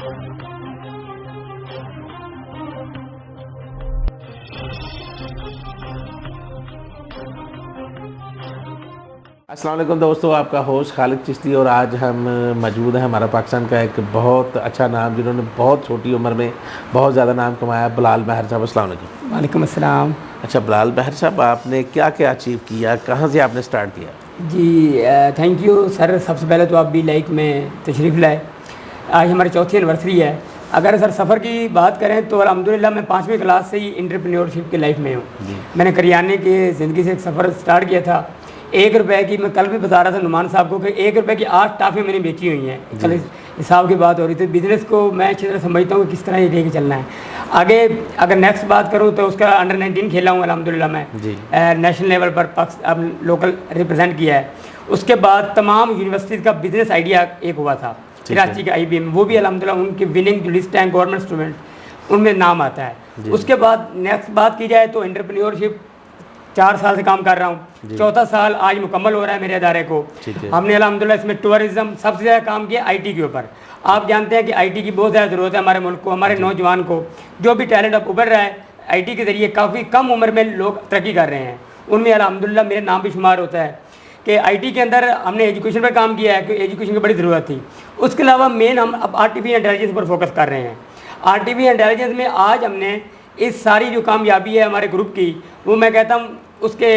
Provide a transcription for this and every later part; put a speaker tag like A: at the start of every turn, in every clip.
A: अस्सलाम वालेकुम दोस्तों, आपका होस्ट खालिद चिश्ती और आज हम मौजूद हैं। हमारा पाकिस्तान का एक बहुत अच्छा नाम, जिन्होंने बहुत छोटी उम्र में बहुत ज़्यादा नाम कमाया, बिलाल बहर साहब। अस्सलाम वालेकुम।
B: वालेकुम अस्सलाम।
A: अच्छा बिलाल बहर साहब, आपने क्या क्या अचीव किया, कहाँ से आपने स्टार्ट किया?
B: जी थैंक यू सर। सबसे पहले तो आप भी लाइक में तशरीफ़ लाए। आज हमारी चौथी एनिवर्सरी है। अगर सर सफ़र की बात करें तो अल्हम्दुलिल्लाह मैं 5वीं क्लास से ही एंटरप्रेन्योरशिप की लाइफ में हूँ। मैंने करियाने की ज़िंदगी से एक सफ़र स्टार्ट किया था। 1 रुपए की, मैं कल भी बता रहा था नुमान साहब को कि 1 रुपए की 8 टाफ़ी मैंने बेची हुई हैं। कल हिसाब की बात हो रही थी। बिज़नेस को मैं अच्छी तरह समझता हूँ कि किस तरह ये लेके चलना है आगे। अगर नेक्स्ट बात करूँ तो उसका अंडर 19 खेला हूँ अल्हम्दुलिल्लाह मैं। नेशनल लेवल पर अब लोकल रिप्रेजेंट किया है। उसके बाद तमाम यूनिवर्सिटीज़ का बिज़नेस आइडिया एक हुआ था कराची के IBM, वो भी अल्हम्दुलिल्लाह उनके विनिंग लिस्ट हैं गवर्नमेंट स्टूडेंट, उनमें नाम आता है। उसके बाद नेक्स्ट बात की जाए तो एंटरप्रेन्योरशिप 4 साल से काम कर रहा हूँ। चौथा साल आज मुकम्मल हो रहा है मेरे अदारे को। हमने अल्हम्दुलिल्लाह इसमें टूरिज़्म सबसे ज़्यादा काम किया IT के ऊपर। आप जानते हैं कि IT की बहुत ज़्यादा ज़रूरत है हमारे मुल्क को, हमारे नौजवान को। जो भी टैलेंट अब उभर रहा है IT के ज़रिए, काफ़ी कम उम्र में लोग तरक्की कर रहे हैं। उनमें अल्हम्दुलिल्लाह मेरा नाम भी शुमार होता है कि IT के अंदर हमने एजुकेशन पर काम किया है, क्योंकि एजुकेशन की बड़ी ज़रूरत थी। उसके अलावा मेन हम अब आर्टिफिशियल इंटेलिजेंस पर फोकस कर रहे हैं। आर्टिफिशियल इंटेलिजेंस में आज हमने इस सारी जो कामयाबी है हमारे ग्रुप की, वो मैं कहता हूँ उसके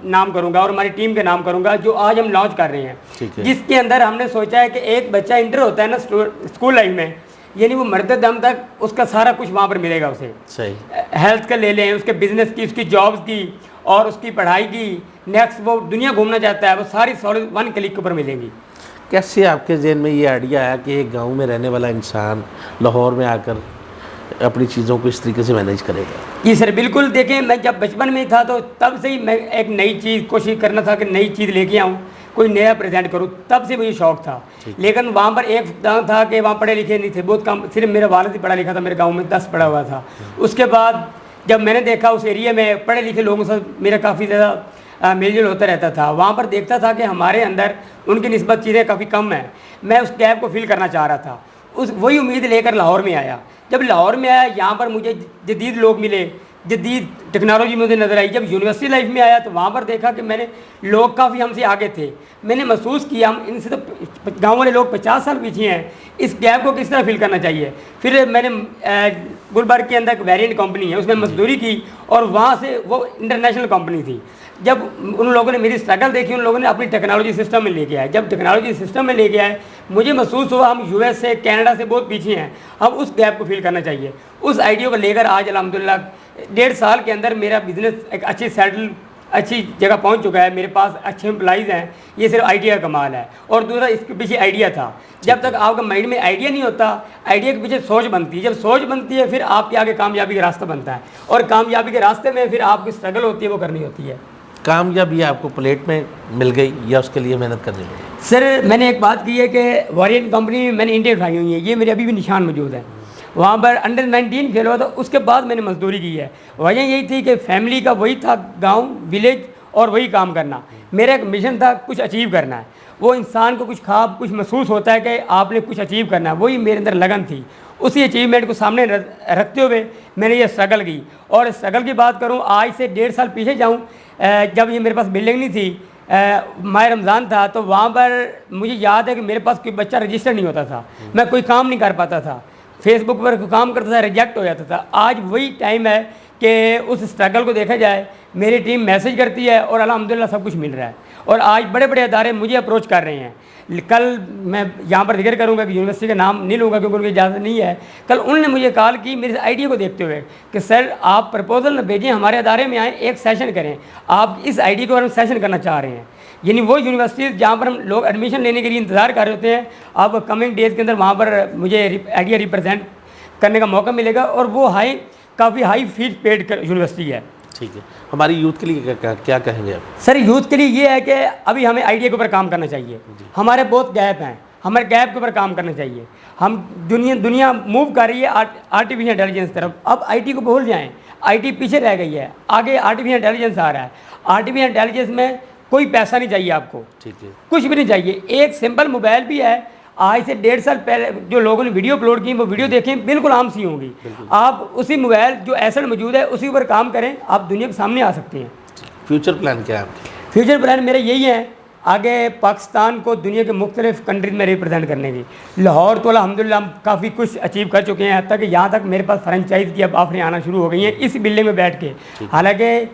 B: नाम करूँगा और हमारी टीम के नाम करूँगा, जो आज हम लॉन्च कर रहे हैं। जिसके अंदर हमने सोचा है कि एक बच्चा इंटर होता है ना स्कूल लाइफ में, यानी वो मरते दम तक उसका सारा कुछ वहाँ पर मिलेगा उसे। सही हेल्थ का ले लें, उसके बिजनेस की, उसकी जॉब्स की और उसकी पढ़ाई की। नेक्स्ट वो दुनिया घूमना चाहता है, वो सारी सॉलिड 1 क्लिक के ऊपर मिलेंगी।
A: कैसे आपके जहन में ये आइडिया आया कि एक गाँव में रहने वाला इंसान लाहौर में आकर अपनी चीज़ों को इस तरीके से मैनेज करेगा?
B: जी सर बिल्कुल। देखें, मैं जब बचपन में था तो तब से ही मैं एक नई चीज़ कोशिश करना था कि नई चीज़ लेके आऊँ, कोई नया प्रेजेंट करूँ, तब से मुझे शौक़ था। लेकिन वहाँ पर एक था कि वहाँ पढ़े लिखे नहीं थे, बहुत कम, सिर्फ मेरा वालिद ही पढ़ा लिखा था, मेरे गाँव में 10 पढ़ा हुआ था। उसके बाद जब मैंने देखा उस एरिया में पढ़े लिखे लोगों से मेरा काफ़ी ज़्यादा मेलजोल होता रहता था, वहाँ पर देखता था कि हमारे अंदर उनकी निस्बत चीज़ें काफ़ी कम हैं। मैं उस गैप को फिल करना चाह रहा था। वही उम्मीद लेकर लाहौर में आया। जब लाहौर में आया, यहाँ पर मुझे जदीद लोग मिले, जदीद टेक्नोलॉजी मुझे नज़र आई। जब यूनिवर्सिटी लाइफ में आया तो वहाँ पर देखा कि मैंने लोग काफ़ी हमसे आगे थे। मैंने महसूस किया हम इनसे तो गाँव वाले लोग 50 साल पीछे हैं, इस गैप को किस तरह फिल करना चाहिए। फिर मैंने गुलबर्ग के अंदर एक वेरिएंट कंपनी है, उसमें मजदूरी की और वहाँ से वो इंटरनेशनल कंपनी थी। जब उन लोगों ने मेरी स्ट्रगल देखी, उन लोगों ने अपनी टेक्नोलॉजी सिस्टम में लेके आए। जब टेक्नोलॉजी सिस्टम में लेके आए, मुझे महसूस हुआ हम US से, कनाडा से बहुत पीछे हैं, हम उस गैप को फिल करना चाहिए। उस आइडिया को लेकर आज अल्हम्दुलिल्लाह 1.5 साल के अंदर मेरा बिज़नेस एक अच्छी जगह पहुंच चुका है। मेरे पास अच्छे एम्प्लॉइज़ हैं। ये सिर्फ आइडिया का कमाल है। और दूसरा, इसके पीछे आइडिया था। जब तक आपका माइंड में आइडिया नहीं होता, आइडिया के पीछे सोच बनती है। जब सोच बनती है फिर आपके आगे कामयाबी का रास्ता बनता है, और कामयाबी के रास्ते में फिर आपकी स्ट्रगल होती है, वो करनी होती है।
A: कामयाबी आपको प्लेट में मिल गई या उसके लिए मेहनत करनी पड़ी?
B: सर मैंने एक बात की है कि वेरिएंट कंपनी में मैंने इंडिया उठाई हुई है, ये मेरे अभी भी निशान मौजूद है। वहाँ पर अंडर 19 खेल हुआ था, उसके बाद मैंने मजदूरी की है। वजह यही थी कि फैमिली का वही था, गांव विलेज और वही काम करना। मेरा एक मिशन था, कुछ अचीव करना है। वो इंसान को कुछ ख्वाब, कुछ महसूस होता है कि आपने कुछ अचीव करना है, वही मेरे अंदर लगन थी। उसी अचीवमेंट को सामने रखते हुए मैंने ये स्ट्रगल की। और स्ट्रगल की बात करूँ, आज से 1.5 साल पीछे जाऊँ, जब ये मेरे पास बिल्डिंग नहीं थी, माह रमज़ान था, तो वहाँ पर मुझे याद है कि मेरे पास कोई बच्चा रजिस्टर नहीं होता था, मैं कोई काम नहीं कर पाता था, फेसबुक पर काम करता था, रिजेक्ट हो जाता था। आज वही टाइम है कि उस स्ट्रगल को देखा जाए, मेरी टीम मैसेज करती है और अल्हम्दुलिल्लाह सब कुछ मिल रहा है। और आज बड़े बड़े अदारे मुझे अप्रोच कर रहे हैं। कल मैं यहाँ पर जिक्र करूँगा कि यूनिवर्सिटी का नाम नहीं लूँगा क्योंकि उनकी इजाज़त नहीं है। कल उन्होंने मुझे कॉल की मेरे आइडिया को देखते हुए कि सर आप प्रपोजल न भेजें, हमारे अदारे में आएँ, एक सेशन करें, आप इस आइडिया के बारे में सेशन करना चाह रहे हैं। यानी वो यूनिवर्सिटीज़ जहाँ पर हम लोग एडमिशन लेने के लिए इंतज़ार कर रहे होते हैं, अब कमिंग डेज़ के अंदर वहाँ पर मुझे आइडिया रिप्रेजेंट करने का मौका मिलेगा। और वो काफ़ी हाई फीस पेड यूनिवर्सिटी है।
A: ठीक है, हमारी यूथ के लिए क्या कहेंगे आप?
B: सर यूथ के लिए ये है कि अभी हमें आइडिया के ऊपर काम करना चाहिए। हमारे बहुत गैप हैं, हमारे गैप के ऊपर काम करना चाहिए। हम दुनिया मूव कर रही है आर्टिफिशियल इंटेलिजेंस तरफ। अब IT को भूल जाएं, IT पीछे रह गई है, आगे आर्टिफिशियल इंटेलिजेंस आ रहा है। आर्टिफिशियल इंटेलिजेंस में कोई पैसा नहीं चाहिए आपको, ठीक है, कुछ भी नहीं चाहिए। एक सिंपल मोबाइल भी है, आज से 1.5 साल पहले जो लोगों ने वीडियो अपलोड की वो वीडियो देखें, बिल्कुल आम सी होंगी। आप उसी मोबाइल जो एसेट मौजूद है उसी पर काम करें, आप दुनिया के सामने आ सकते हैं।
A: फ्यूचर प्लान क्या है आपके?
B: फ्यूचर प्लान मेरे यही है, आगे पाकिस्तान को दुनिया के मुख्तलिफ कंट्रीज में रिप्रेजेंट करने की। लाहौर तो अल्हम्दुलिल्लाह हम काफ़ी कुछ अचीव कर चुके हैं, तक यहाँ तक मेरे पास फ्रेंचाइज की अब ऑफरें आना शुरू हो गई हैं इस बिल्डिंग में बैठ के। हालांकि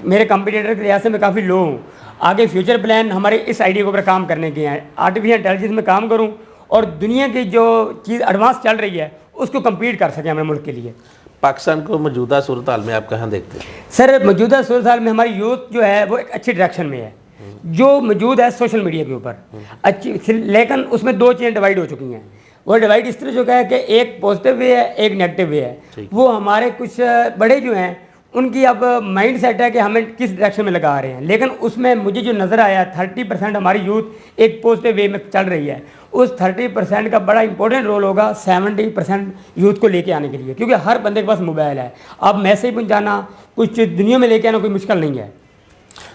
B: मेरे कंपटीटर के लिहाज से मैं काफ़ी लो हूँ। आगे फ्यूचर प्लान हमारे इस आइडिया के ऊपर काम करने के हैं, आर्टिफिशियल इंटेलिजेंस में काम करूँ और दुनिया की जो चीज़ एडवांस चल रही है उसको कम्पीट कर सकें हमारे मुल्क के लिए।
A: पाकिस्तान को मौजूदा सूरत हाल में आप कहाँ देखते हैं?
B: सर मौजूदा सूरत हाल में हमारी यूथ जो है वो एक अच्छी डायरेक्शन में है, जो मौजूद है सोशल मीडिया के ऊपर अच्छी, लेकिन उसमें दो चीज़ें डिवाइड हो चुकी हैं। वो डिवाइड इस तरह जो है कि एक पॉजिटिव वे है, एक नेगेटिव वे है। वो हमारे कुछ बड़े जो हैं उनकी अब माइंड सेट है कि हमें किस डायरेक्शन में लगा रहे हैं, लेकिन उसमें मुझे जो नज़र आया 30% हमारी यूथ एक पॉजिटिव वे में चल रही है। उस 30% का बड़ा इंपॉर्टेंट रोल होगा 70% यूथ को लेके आने के लिए, क्योंकि हर बंदे के पास मोबाइल है। अब मैसेज पहुँचाना, कुछ दुनिया में लेके आना कोई मुश्किल नहीं है।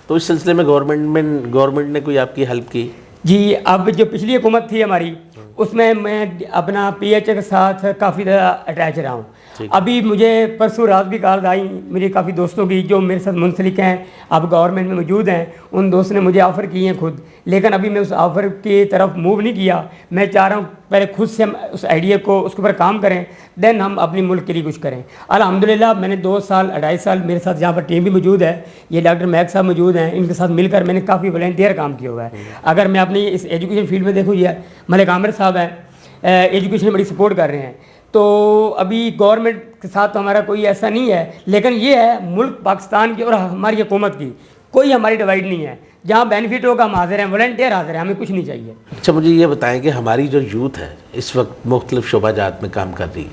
A: तो इस सिलसिले में गवर्नमेंट ने कोई आपकी हेल्प की?
B: जी, अब जो पिछली हुकूमत थी हमारी उसमें मैं अपना PHA के साथ काफ़ी ज़्यादा अटैच रहा हूँ। अभी मुझे परसों रात भी कॉल आई मेरे काफ़ी दोस्तों की जो मेरे साथ मुंसलिक हैं, अब गवर्नमेंट में मौजूद हैं। उन दोस्तों ने मुझे ऑफ़र किए हैं खुद, लेकिन अभी मैं उस ऑफ़र की तरफ मूव नहीं किया। मैं चाह रहा हूँ पहले खुद से हम उस आइडिया को उसके ऊपर काम करें, देन हम अपनी मुल्क के लिए कुछ करें। अल्हम्दुलिल्लाह मैंने 2 साल 2.5 साल मेरे साथ यहाँ पर टीम भी मौजूद है, ये डॉक्टर मैक साहब मौजूद हैं, इनके साथ मिलकर मैंने काफ़ी वॉलंटियर काम किया हुआ है। अगर मैं अपनी इस एजुकेशन फील्ड में देखूँ, ये मलिक आमिर साहब हैं, एजुकेशन में बड़ी सपोर्ट कर रहे हैं। तो अभी गवर्नमेंट के साथ तो हमारा कोई ऐसा नहीं है, लेकिन ये है मुल्क पाकिस्तान की और हमारी हुकूमत की कोई हमारी डिवाइड नहीं है। जहाँ बेनिफिट होगा हम हाजिर हैं, वॉलंटियर हाजिर हैं, हमें कुछ नहीं चाहिए।
A: अच्छा, मुझे ये बताएं कि हमारी जो यूथ है इस वक्त मुख्तलिफ शोबाजात में काम कर रही है,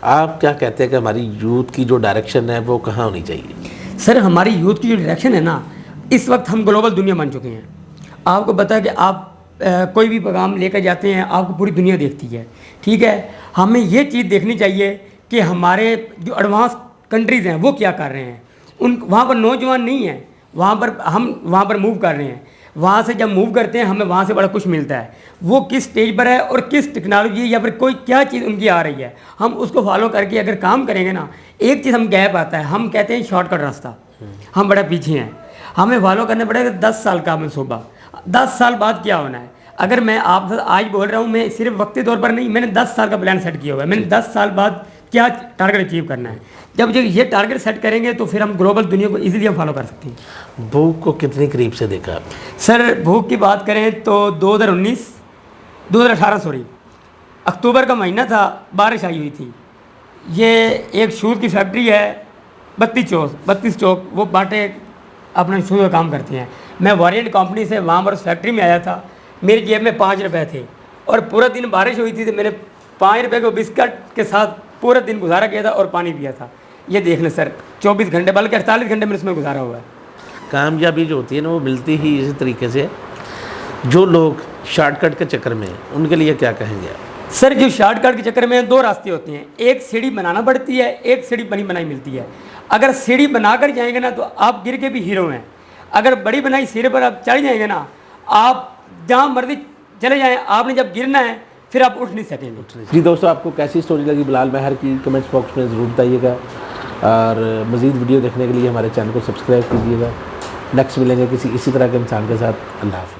A: आप क्या कहते हैं कि हमारी यूथ की जो डायरेक्शन है वो कहाँ होनी चाहिए?
B: सर हमारी यूथ की जो डायरेक्शन है ना, इस वक्त हम ग्लोबल दुनिया बन चुके हैं। आपको पता है कि आप कोई भी पैगाम लेकर जाते हैं आपको पूरी दुनिया देखती है, ठीक है। हमें ये चीज़ देखनी चाहिए कि हमारे जो एडवांस कंट्रीज़ हैं वो क्या कर रहे हैं। वहाँ पर नौजवान नहीं है, वहाँ पर हम वहाँ पर मूव कर रहे हैं। वहाँ से जब मूव करते हैं हमें वहाँ से बड़ा कुछ मिलता है। वो किस स्टेज पर है और किस टेक्नोलॉजी या फिर कोई क्या चीज़ उनकी आ रही है, हम उसको फॉलो करके अगर काम करेंगे ना, एक चीज़ हम गैप आता है, हम कहते हैं शॉर्टकट रास्ता, हम बड़ा पीछे हैं। हमें फॉलो करना पड़ेगा 10 साल का मनसूबा। 10 साल बाद क्या होना है। अगर मैं आप आज बोल रहा हूँ, मैं सिर्फ वक्ती तौर पर नहीं, मैंने 10 साल का प्लान सेट किया हुआ है। मैंने 10 साल बाद क्या टारगेट अचीव करना है। जब ये टारगेट सेट करेंगे तो फिर हम ग्लोबल दुनिया को इजीली हम फॉलो कर सकते हैं।
A: भूख को कितनी करीब से देखा आप?
B: सर भूख की बात करें तो 2018 अक्टूबर का महीना था, बारिश आई हुई थी। ये एक शूज़ की फैक्ट्री है 32 चौक, वो बाटे अपना शूज़ का काम करते हैं। मैं वॉरिएंट कंपनी से वहाँ पर उस फैक्ट्री में आया था। मेरी जेब में 5 रुपये थे और पूरा दिन बारिश हुई थी, तो मैंने 5 रुपये को बिस्किट के साथ पूरा दिन गुजारा किया था और पानी पिया था। ये देख लें सर, 24 घंटे बल्कि 48 घंटे मैंने इसमें गुजारा हुआ है।
A: कामयाबी जो होती है ना वो मिलती ही इसी तरीके से। जो लोग शॉर्टकट के चक्कर में हैं उनके लिए क्या कहेंगे आप?
B: सर जो शॉर्टकट के चक्कर में 2 रास्ते होते हैं, एक सीढ़ी बनाना पड़ती है, एक सीढ़ी बनी बनाई मिलती है। अगर सीढ़ी बनाकर जाएंगे ना तो आप गिर के भी हीरो हैं। अगर बड़ी बनाई सीढ़ी पर आप चढ़ जाएंगे ना, आप जहाँ मर्जी चले जाएं, आपने जब गिरना है फिर आप उठ नहीं सकेंगे।
A: जी दोस्तों, आपको कैसी स्टोरी लगी बिलाल महर की कमेंट्स बॉक्स में ज़रूर बताइएगा, और मज़ीद वीडियो देखने के लिए हमारे चैनल को सब्सक्राइब कीजिएगा। नेक्स्ट मिलेंगे किसी इसी तरह के इंसान के साथ। अल्लाह हाफ़िज़।